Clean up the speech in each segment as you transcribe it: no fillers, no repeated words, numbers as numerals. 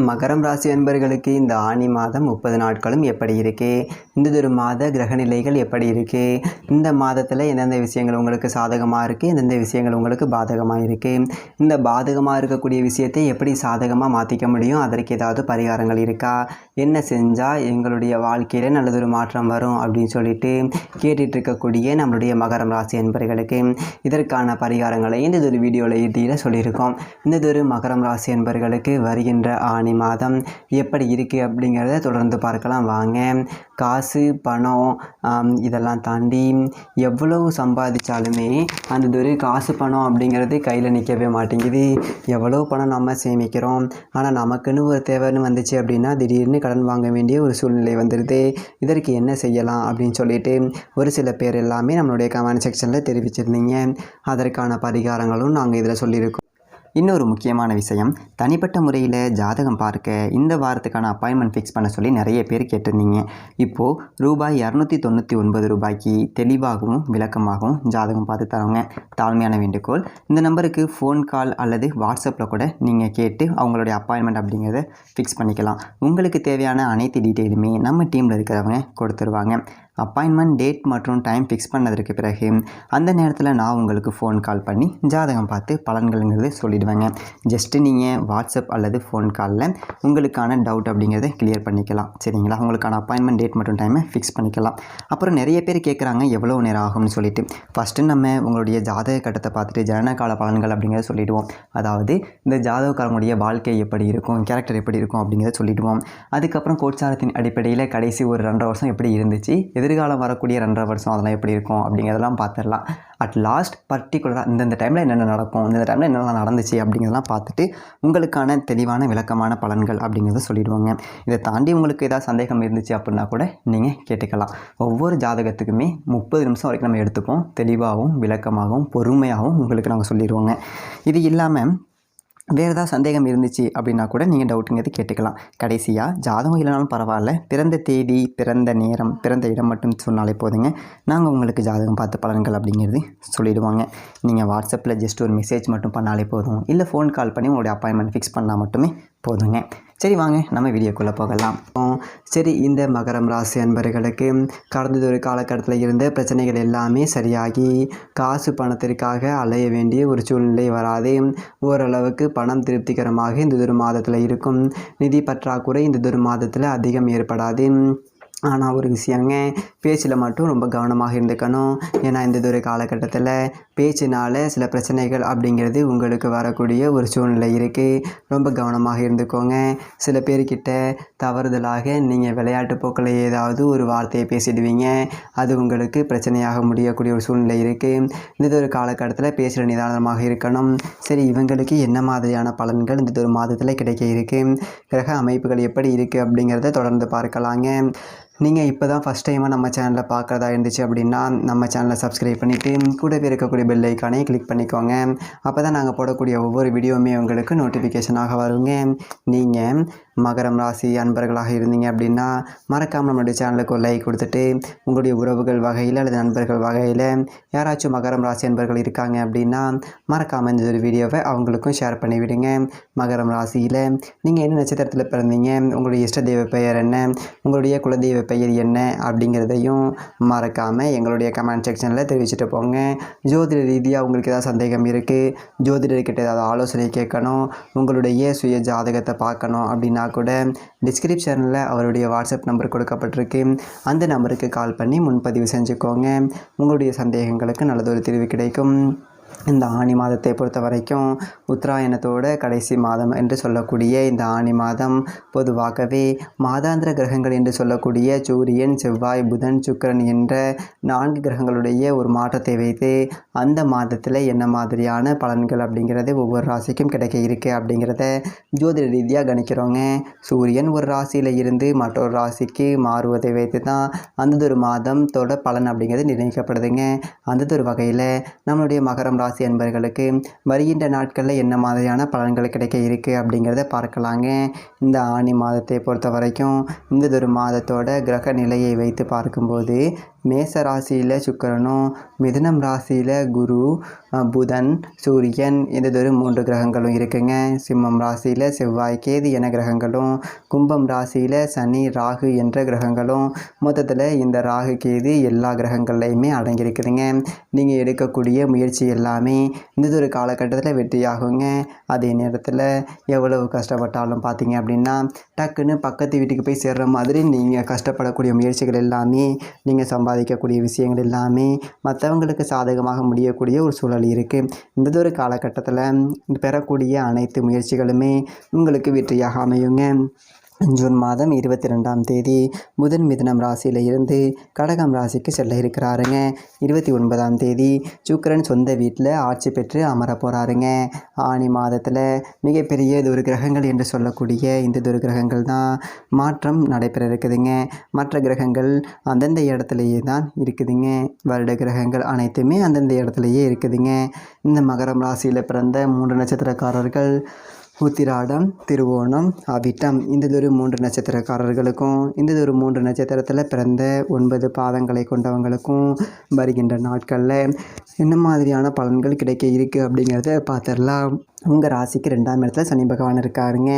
மகரம் ராசி அன்பர்களுக்கு இந்த ஆனி மாதம் 30 நாட்களும் எப்படி இருக்கு? இந்ததொரு மாத கிரகநிலைகள் எப்படி இருக்கு? இந்த மாதத்தில் எந்தெந்த விஷயங்கள் உங்களுக்கு சாதகமாக இருக்குது, எந்தெந்த விஷயங்கள் உங்களுக்கு பாதகமாக இருக்குது? இந்த பாதகமாக இருக்கக்கூடிய விஷயத்தை எப்படி சாதகமாக மாற்றிக்க முடியும்? அதற்கு ஏதாவது பரிகாரங்கள் இருக்கா? என்ன செஞ்சால் எங்களுடைய வாழ்க்கையில் நல்லதொரு மாற்றம் வரும் அப்படின்னு சொல்லிட்டு கேட்டுட்டு இருக்கக்கூடிய நம்மளுடைய மகரம் ராசி அன்பர்களுக்கு இதற்கான பரிகாரங்களை இந்ததொரு வீடியோவில் இறுதியில் சொல்லியிருக்கோம். இந்ததொரு மகரம் ராசி அன்பர்களுக்கு வருகின்ற ஆனி மாதம் எப்படி இருக்குது அப்படிங்கிறத தொடர்ந்து பார்க்கலாம் வாங்க. காசு பணம் இதெல்லாம் தாண்டி எவ்வளவு சம்பாதிச்சாலுமே அந்த காசு பணம் அப்படிங்கிறது கையில் நிற்கவே மாட்டேங்குது. எவ்வளோ பணம் நம்ம சேமிக்கிறோம், ஆனால் நமக்குன்னு ஒரு தேவைன்னு வந்துச்சு அப்படின்னா திடீர்னு கடன் வாங்க வேண்டிய ஒரு சூழ்நிலை வந்துடுது. இதற்கு என்ன செய்யலாம் அப்படின்னு சொல்லிட்டு ஒரு சில பேர் எல்லாமே நம்மளுடைய கமெண்ட் செக்ஷனில் தெரிவிச்சிருந்தீங்க. அதற்கான பரிகாரங்களும் நாங்கள் இதில் சொல்லியிருக்கோம். இன்னொரு முக்கியமான விஷயம், தனிப்பட்ட முறையில் ஜாதகம் பார்க்க இந்த வாரத்துக்கான அப்பாயின்மெண்ட் ஃபிக்ஸ் பண்ண சொல்லி நிறைய பேர் கேட்டிருந்தீங்க. இப்போது ரூபாய் 299 ரூபாய்க்கு தெளிவாகவும் விளக்கமாகவும் ஜாதகம் பார்த்து தரவங்க தாழ்மையான வேண்டுகோள். இந்த நம்பருக்கு ஃபோன் கால் அல்லது வாட்ஸ்அப்பில் கூட நீங்கள் கேட்டு அவங்களுடைய அப்பாயின்மெண்ட் அப்படிங்கிறத ஃபிக்ஸ் பண்ணிக்கலாம். உங்களுக்கு தேவையான அனைத்து டீட்டெயிலுமே நம்ம டீமில் இருக்கிறவங்க கொடுத்துருவாங்க. அப்பாயின்மெண்ட் டேட் மற்றும் டைம் ஃபிக்ஸ் பண்ணதற்கு பிறகு அந்த நேரத்தில் நான் உங்களுக்கு ஃபோன் கால் பண்ணி ஜாதகம் பார்த்து பலன்கள்ங்கிறது சொல்லிடுவேங்க. ஜஸ்ட்டு நீங்கள் வாட்ஸ்அப் அல்லது ஃபோன் காலில் உங்களுக்கான டவுட் அப்படிங்கிறத கிளியர் பண்ணிக்கலாம். சரிங்களா? உங்களுக்கான அப்பாயின்மெண்ட் டேட் மற்றும் டைமை ஃபிக்ஸ் பண்ணிக்கலாம். அப்புறம் நிறைய பேர் கேட்குறாங்க எவ்வளோ நேரம் ஆகும்னு சொல்லிட்டு. ஃபஸ்ட்டு நம்ம உங்களுடைய ஜாதக கட்டத்தை பார்த்துட்டு ஜனனகால பலன்கள் அப்படிங்கிறத சொல்லிவிடுவோம். அதாவது இந்த ஜாதகக்காரங்களுடைய வாழ்க்கை எப்படி இருக்கும், கேரக்டர் எப்படி இருக்கும் அப்படிங்கிறத சொல்லிவிடுவோம். அதுக்கப்புறம் கோட்சாரத்தின் அடிப்படையில் கடைசி ஒரு 2.5 வருஷம் எப்படி இருந்துச்சு, எதிர்காலம் வரக்கூடிய 2.5 வருஷம் அதெல்லாம் எப்படி இருக்கும் அப்படிங்கிறதெல்லாம் பார்த்துடலாம். அட் லாஸ்ட் பர்டிகுலராக இந்தந்த டைமில் என்னென்ன நடக்கும், இந்த டைமில் என்னென்ன நடந்துச்சு அப்படிங்கிறதெல்லாம் பார்த்துட்டு உங்களுக்கான தெளிவான விளக்கமான பலன்கள் அப்படிங்கிறத சொல்லிடுவாங்க. இதை தாண்டி உங்களுக்கு ஏதாவது சந்தேகம் இருந்துச்சு அப்படின்னா கூட நீங்கள் கேட்டுக்கலாம். ஒவ்வொரு ஜாதகத்துக்குமே 30 நிமிஷம் வரைக்கும் நம்ம எடுத்துப்போம். தெளிவாகவும் விளக்கமாகவும் பொறுமையாகவும் உங்களுக்கு நாங்கள் சொல்லிடுவோங்க. இது இல்லாமல் வேறு ஏதாவது சந்தேகம் இருந்துச்சு அப்படின்னா கூட நீங்கள் டவுட்டுங்கிறது கேட்டுக்கலாம். கடைசியாக ஜாதகம் இல்லைனாலும் பரவாயில்ல, பிறந்த தேதி, பிறந்த நேரம், பிறந்த இடம் மட்டும் சொன்னாலே போதுங்க. நாங்கள் உங்களுக்கு ஜாதகம் பார்த்து பலன்கள் அப்படிங்கிறது சொல்லிவிடுவாங்க. நீங்கள் வாட்ஸ்அப்பில் ஜஸ்ட் ஒரு மெசேஜ் மட்டும் பண்ணாலே போதும், இல்லை ஃபோன் கால் பண்ணி உங்களுடைய அப்பாயின்மெண்ட் ஃபிக்ஸ் பண்ணால் மட்டுமே போதுங்க. சரி வாங்க நம்ம வீடியோக்குள்ளே போகலாம். சரி, இந்த மகரம் ராசி அன்பர்களுக்கு கடந்த ஒரு காலகட்டத்தில் இருந்த பிரச்சனைகள் எல்லாமே சரியாகி காசு பணத்திற்காக அலைய வேண்டிய ஒரு சூழ்நிலை வராது. ஓரளவுக்கு பணம் திருப்திகரமாக இந்த மாதத்தில் இருக்கும். நிதி பற்றாக்குறை இந்த மாதத்தில் அதிகம் ஏற்படாது. ஆனால் ஒரு விஷயங்க, பேச்சில் மட்டும் ரொம்ப கவனமாக இருந்துக்கணும். ஏன்னா இந்த காலகட்டத்தில் பேச்சினால் சில பிரச்சனைகள் அப்படிங்கிறது உங்களுக்கு வரக்கூடிய ஒரு சூழ்நிலை இருக்குது. ரொம்ப கவனமாக இருந்துக்கோங்க. சில பேர்கிட்ட தவறுதலாக நீங்கள் விளையாட்டு போக்கில் ஏதாவது ஒரு வார்த்தையை பேசிடுவீங்க. அது உங்களுக்கு பிரச்சனையாக முடியக்கூடிய ஒரு சூழ்நிலை இருக்குது. இந்த காலகட்டத்தில் பேச்சில் நிதானமாக இருக்கணும். சரி, இவங்களுக்கு என்ன மாதிரியான பலன்கள் இந்த மாதத்தில் கிடைக்க இருக்குது, கிரக அமைப்புகள் எப்படி இருக்குது அப்படிங்கிறத தொடர்ந்து பார்க்கலாங்க. நீங்கள் இப்போ தான் ஃபஸ்ட் டைமாக நம்ம சேனலில் பார்க்குறதா இருந்துச்சு அப்படின்னா நம்ம சேனலை சப்ஸ்கிரைப் பண்ணிவிட்டு கூடவே இருக்கக்கூடிய பெல் ஐக்கானே கிளிக் பண்ணிக்கோங்க. அப்போ தான் நாங்கள் போடக்கூடிய ஒவ்வொரு வீடியோவுமே உங்களுக்கு நோட்டிஃபிகேஷனாக வருங்க. நீங்கள் மகரம் ராசி அன்பர்களாக இருந்தீங்க அப்படின்னா மறக்காமல் நம்மளுடைய சேனலுக்கு ஒரு லைக் கொடுத்துட்டு உங்களுடைய உறவுகள் வகையில் அல்லது நண்பர்கள் வகையில் யாராச்சும் மகரம் ராசி அன்பர்கள் இருக்காங்க அப்படின்னா மறக்காமல் இந்த ஒரு வீடியோவை அவங்களுக்கும் ஷேர் பண்ணிவிடுங்க. மகரம் ராசியில் நீங்கள் என்ன நட்சத்திரத்தில் பிறந்தீங்க, உங்களுடைய இஷ்ட தெய்வ பெயர் என்ன, உங்களுடைய குலதெய்வ பெயர் என்ன அப்படிங்கிறதையும் மறக்காமல் எங்களுடைய கமெண்ட் செக்ஷனில் தெரிவிச்சுட்டு போங்க. ஜோதிட ரீதியாக உங்களுக்கு ஏதாவது சந்தேகம் இருக்குது, ஜோதிடர்கிட்ட ஏதாவது ஆலோசனை கேட்கணும், உங்களுடைய சுய ஜாதகத்தை பார்க்கணும் அப்படின்னா கூட டிஸ்கிரிப்ஷனில் அவருடைய வாட்ஸ்அப் நம்பர் கொடுக்கப்பட்டிருக்கு. அந்த நம்பருக்கு கால் பண்ணி முன்பதிவு செஞ்சுக்கோங்க. உங்களுடைய சந்தேகங்களுக்கு நல்லதொரு தீர்வு கிடைக்கும். இந்த ஆனி மாதத்தை பொறுத்த வரைக்கும் உத்தராயணத்தோட கடைசி மாதம் என்று சொல்லக்கூடிய இந்த ஆனி மாதம் பொதுவாகவே மாதாந்திர கிரகங்கள் என்று சொல்லக்கூடிய சூரியன், செவ்வாய், புதன், சுக்கிரன் என்ற 4 கிரகங்களுடைய ஒரு மாற்றத்தை வைத்து அந்த மாதத்தில் என்ன மாதிரியான பலன்கள் அப்படிங்கிறது ஒவ்வொரு ராசிக்கும் கிடைக்க இருக்குது அப்படிங்கிறத ஜோதிட ரீதியாக கணிக்கிறோங்க. சூரியன் ஒரு ராசியில் இருந்து மற்றொரு ராசிக்கு மாறுவதை வைத்து தான் அந்த மாதத்தோட பலன் அப்படிங்கிறது நிர்ணயிக்கப்படுதுங்க. அந்த வகையில் நம்மளுடைய மகரம் ராசி அன்பர்களுக்கு வருகின்ற நாட்களில் என்ன மாதிரியான பலன்கள் கிடைக்க இருக்குது அப்படிங்கிறத பார்க்கலாங்க. இந்த ஆனி மாதத்தை பொறுத்த வரைக்கும் இந்த மாதத்தோட கிரக நிலையை வைத்து பார்க்கும்போது மேச ராசியில் சுக்கிரனும், மிதுனம் ராசியில் குரு, புதன், சூரியன் இந்த 3 கிரகங்களும் இருக்குங்க. சிம்மம் ராசியில் செவ்வாய், கேது என கிரகங்களும், கும்பம் ராசியில் சனி, ராகு என்ற கிரகங்களும், மொத்தத்தில் இந்த ராகு கேது எல்லா கிரகங்கள்லையுமே அடங்கியிருக்குதுங்க. நீங்கள் எடுக்கக்கூடிய முயற்சி எல்லாமே இந்த காலகட்டத்தில் வெற்றியாகுங்க. அதே நேரத்தில் எவ்வளவு கஷ்டப்பட்டாலும் பார்த்தீங்க அப்படின்னா டக்குன்னு பக்கத்து வீட்டுக்கு போய் சேர்ற மாதிரி நீங்கள் கஷ்டப்படக்கூடிய முயற்சிகள் எல்லாமே, நீங்கள் சம்பாதிக்கக்கூடிய விஷயங்கள் எல்லாமே மற்றவங்களுக்கு சாதகமாக முடியக்கூடிய ஒரு சூழல் இருக்குது. இந்த காலகட்டத்தில் பெறக்கூடிய அனைத்து முயற்சிகளுமே உங்களுக்கு வெற்றியாக அமையுங்க. ஜூன் மாதம் 22ஆம் தேதி புதன் மிதுனம் ராசியில் இருந்து கடகம் ராசிக்கு செல்ல இருக்கிறாருங்க. 29ஆம் தேதி சுக்கிரன் சொந்த வீட்டில் ஆட்சி பெற்று அமர போகிறாருங்க. ஆனி மாதத்தில் மிகப்பெரிய கிரகங்கள் என்று சொல்லக்கூடிய இந்த கிரகங்கள் தான் மாற்றம் நடைபெற இருக்குதுங்க. மற்ற கிரகங்கள் அந்தந்த இடத்துலையே தான் இருக்குதுங்க. வருட கிரகங்கள் அனைத்துமே அந்தந்த இடத்துலையே இருக்குதுங்க. இந்த மகரம் ராசியில் பிறந்த 3 நட்சத்திரக்காரர்கள் உத்திராடம், திருவோணம், அவிட்டம் இந்த 3 நட்சத்திரக்காரர்களுக்கும் இந்த 3 நட்சத்திரத்தில் பிறந்த 9 பாதங்களை கொண்டவங்களுக்கும் வருகின்ற நாட்களில் என்ன மாதிரியான பலன்கள் கிடைக்க இருக்குது அப்படிங்கிறத பார்த்துடலாம். உங்கள் ராசிக்கு 2ஆம் இடத்துல சனி பகவான் இருக்காருங்க.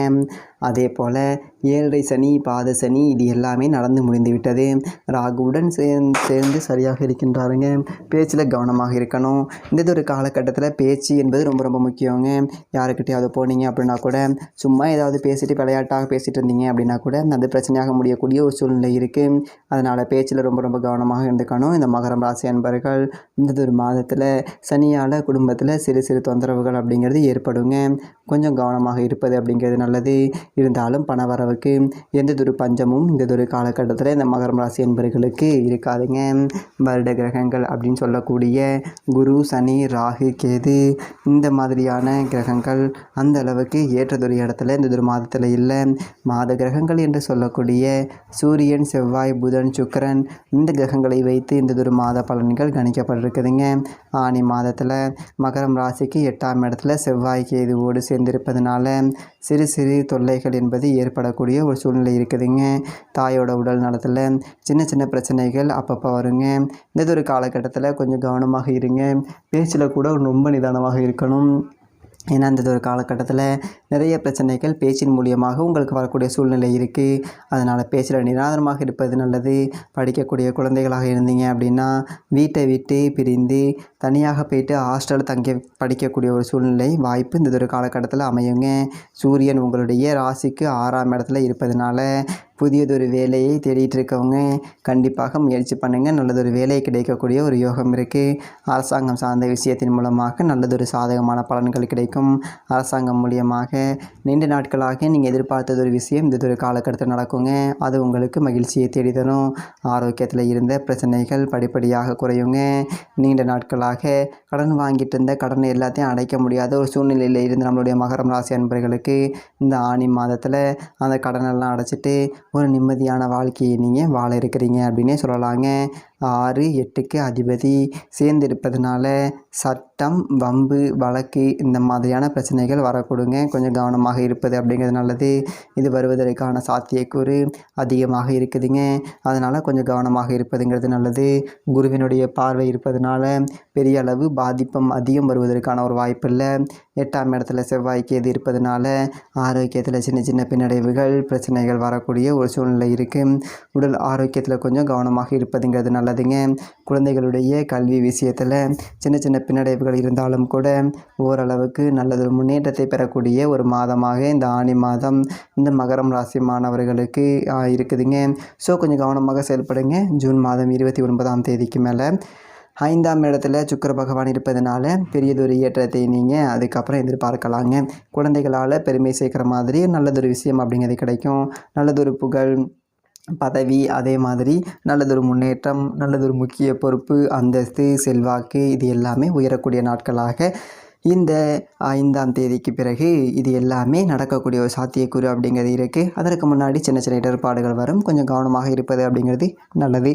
அதே போல் 7 சனி, பாத சனி இது எல்லாமே நடந்து முடிந்து விட்டது. ராகுவுடன் சேர்ந்து சரியாக இருக்கின்றாருங்க. பேச்சில் கவனமாக இருக்கணும். இந்த காலகட்டத்தில் பேச்சு என்பது ரொம்ப ரொம்ப முக்கியங்க. யாருக்கிட்டையாவது போனீங்க அப்படின்னா கூட சும்மா ஏதாவது பேசிட்டு விளையாட்டாக பேசிகிட்டு இருந்தீங்க அப்படின்னா கூட அது பிரச்சனையாக முடியக்கூடிய ஒரு சூழ்நிலை இருக்குது. அதனால் பேச்சில் ரொம்ப ரொம்ப கவனமாக இருந்துக்கணும். இந்த மகரம் ராசி அன்பர்கள் இந்த மாதத்தில் சனியால் குடும்பத்தில் சிறு சிறு தொந்தரவுகள் அப்படிங்கிறது ஏற்படுங்க. கொஞ்சம் கவனமாக இருப்பது அப்படிங்கிறது நல்லது. இருந்தாலும் பணவரவுக்கு எந்த பஞ்சமும் இந்த காலகட்டத்தில் இந்த மகரம் ராசி அன்பர்களுக்கு இருக்காதுங்க. வருட கிரகங்கள் அப்படின்னு சொல்லக்கூடிய குரு, சனி, ராகு, கேது இந்த மாதிரியான கிரகங்கள் அந்த அளவுக்கு ஏற்றதொரு இடத்துல இந்த மாதத்தில் இல்லை. மாத கிரகங்கள் என்று சொல்லக்கூடிய சூரியன், செவ்வாய், புதன், சுக்கிரன் இந்த கிரகங்களை வைத்து இந்த மாத பலன்கள் கணிக்கப்பட்டிருக்குதுங்க. ஆனி மாதத்தில் மகரம் ராசிக்கு 8ஆம் இடத்துல செவ்வாய் கேதுவோடு சேர்ந்திருப்பதனால சிறு சிறு தொல்லைகள் என்பது ஏற்படக்கூடிய ஒரு சூழ்நிலை இருக்குதுங்க. தாயோட உடல் நலத்தில் சின்ன சின்ன பிரச்சனைகள் அப்பப்போ வருங்க. இந்த காலகட்டத்தில் கொஞ்சம் கவனமாக இருங்க. பேச்சில் கூட ரொம்ப நிதானமாக இருக்கணும். ஏன்னா இந்த காலகட்டத்தில் நிறைய பிரச்சனைகள் பேச்சின் மூலியமாக உங்களுக்கு வரக்கூடிய சூழ்நிலை இருக்குது. அதனால் பேச்சில் நிதானமாக இருப்பது நல்லது. படிக்கக்கூடிய குழந்தைகளாக இருந்தீங்க அப்படின்னா வீட்டை விட்டு பிரிந்து தனியாக போயிட்டு ஹாஸ்டலில் தங்கி படிக்கக்கூடிய ஒரு சூழ்நிலை வாய்ப்பு இந்த காலகட்டத்தில் அமையுங்க. சூரியன் உங்களுடைய ராசிக்கு 6ஆம் இடத்துல இருப்பதனால புதியதொரு வேலையை தேடிட்டு இருக்கவங்க கண்டிப்பாக முயற்சி பண்ணுங்கள். நல்லதொரு வேலை கிடைக்கக்கூடிய ஒரு யோகம் இருக்குது. அரசாங்கம் சார்ந்த விஷயத்தின் மூலமாக நல்லதொரு சாதகமான பலன்கள் கிடைக்கும். அரசாங்கம் மூலியமாக நீண்ட நாட்களாக நீங்கள் எதிர்பார்த்ததொரு விஷயம் இந்த காலகட்டத்தில் நடக்குங்க. அது உங்களுக்கு மகிழ்ச்சியை தேடி தரும். ஆரோக்கியத்தில் இருந்த பிரச்சனைகள் படிப்படியாக குறையுங்க. நீண்ட நாட்களாக கடன் வாங்கிட்டு இருந்த கடனை எல்லாத்தையும் அடைக்க முடியாத ஒரு சூழ்நிலையில் இருந்து நம்மளுடைய மகரம் ராசி அன்பர்களுக்கு இந்த ஆனி மாதத்தில் அந்த கடனெல்லாம் அடைச்சிட்டு ஒரு நிம்மதியான வாழ்க்கையை நீங்கள் வாழ இருக்கிறீங்க அப்படின்னே சொல்லலாங்க. 6, 8க்கு அதிபதி சேர்ந்திருப்பதனால சட்டம், வம்பு, வழக்கு இந்த மாதிரியான பிரச்சனைகள் வரக்கூடுங்க. கொஞ்சம் கவனமாக இருப்பது அப்படிங்கிறது நல்லது. இது வருவதற்கான சாத்தியக்கூறு அதிகமாக இருக்குதுங்க. அதனால் கொஞ்சம் கவனமாக இருப்பதுங்கிறது நல்லது. குருவினுடைய பார்வை இருப்பதனால பெரிய அளவு பாதிப்பம் அதிகம் வருவதற்கான ஒரு வாய்ப்பு இல்லை. 8ஆம் இடத்துல செவ்வாய் கேது இருப்பதனால ஆரோக்கியத்தில் சின்ன சின்ன பின்னடைவுகள் பிரச்சனைகள் வரக்கூடிய ஒரு சூழ்நிலை இருக்குது. உடல் ஆரோக்கியத்தில் கொஞ்சம் கவனமாக இருப்பதுங்கிறது நல்லதுங்க. குழந்தைகளுடைய கல்வி விஷயத்தில் சின்ன சின்ன பின்னடைவுகள் இருந்தாலும் கூட ஓரளவுக்கு நல்லது முன்னேற்றத்தை பெறக்கூடிய ஒரு மாதமாக இந்த ஆனி மாதம் இந்த மகரம் ராசி மாணவர்களுக்கு இருக்குதுங்க. ஸோ கொஞ்சம் கவனமாக செயல்படுங்க. ஜூன் மாதம் 29ஆம் தேதிக்கு மேலே 5ஆம் இடத்துல சுக்கிர பகவான் இருப்பதனால பெரியதொரு ஏற்றத்தை நீங்கள் அதுக்கப்புறம் எதிர்பார்க்கலாங்க. குழந்தைகளால் பெருமை சேர்க்குற மாதிரி நல்லதொரு விஷயம் அப்படிங்கிறது கிடைக்கும். நல்லதொரு புகழ், பதவி, அதே மாதிரி நல்லதொரு முன்னேற்றம், நல்லதொரு முக்கிய பொறுப்பு, அந்தஸ்து, செல்வாக்கு இது எல்லாமே உயரக்கூடிய நாட்களாக இந்த 5ஆம் தேதிக்கு பிறகு இது எல்லாமே நடக்கக்கூடிய ஒரு சாத்தியக்கூறு அப்படிங்கிறது இருக்குது. அதற்கு முன்னாடி சின்ன சின்ன இடர்பாடுகள் வரும். கொஞ்சம் கவனமாக இருப்பது அப்படிங்கிறது நல்லது.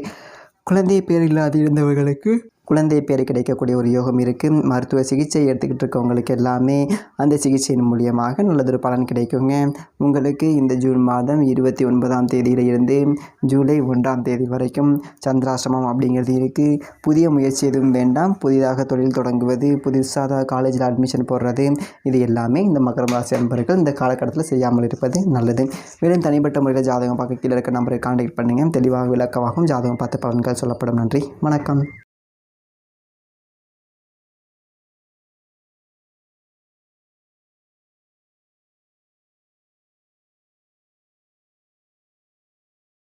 குழந்தை பேர் இல்லாது இருந்தவர்களுக்கு குழந்தை பேர் கிடைக்கக்கூடிய ஒரு யோகம் இருக்குது. மருத்துவ சிகிச்சை எடுத்துக்கிட்டு இருக்கவங்களுக்கு எல்லாமே அந்த சிகிச்சையின் மூலியமாக நல்லதொரு பலன் கிடைக்குங்க. உங்களுக்கு இந்த ஜூன் மாதம் 29ஆம் தேதியிலிருந்து ஜூலை 1ஆம் தேதி வரைக்கும் சந்திராஷ்டமம் அப்படிங்கிறது இருக்குது. புதிய முயற்சி எதுவும் வேண்டாம். புதிதாக தொழில் தொடங்குவது, புதுசாக காலேஜில் அட்மிஷன் போடுறது, இது எல்லாமே இந்த மகரம் ராசி அன்பர்கள் இந்த காலகட்டத்தில் செய்யாமல் இருப்பது நல்லது. மேலும் தனிப்பட்ட முறையில் ஜாதகம் பார்க்க கீழே இருக்க நம்பரை கான்டாக்ட் பண்ணுங்கள். தெளிவாக விளக்கமாகவும் ஜாதகம் பார்த்து பலன்கள் சொல்லப்படும். நன்றி, வணக்கம்.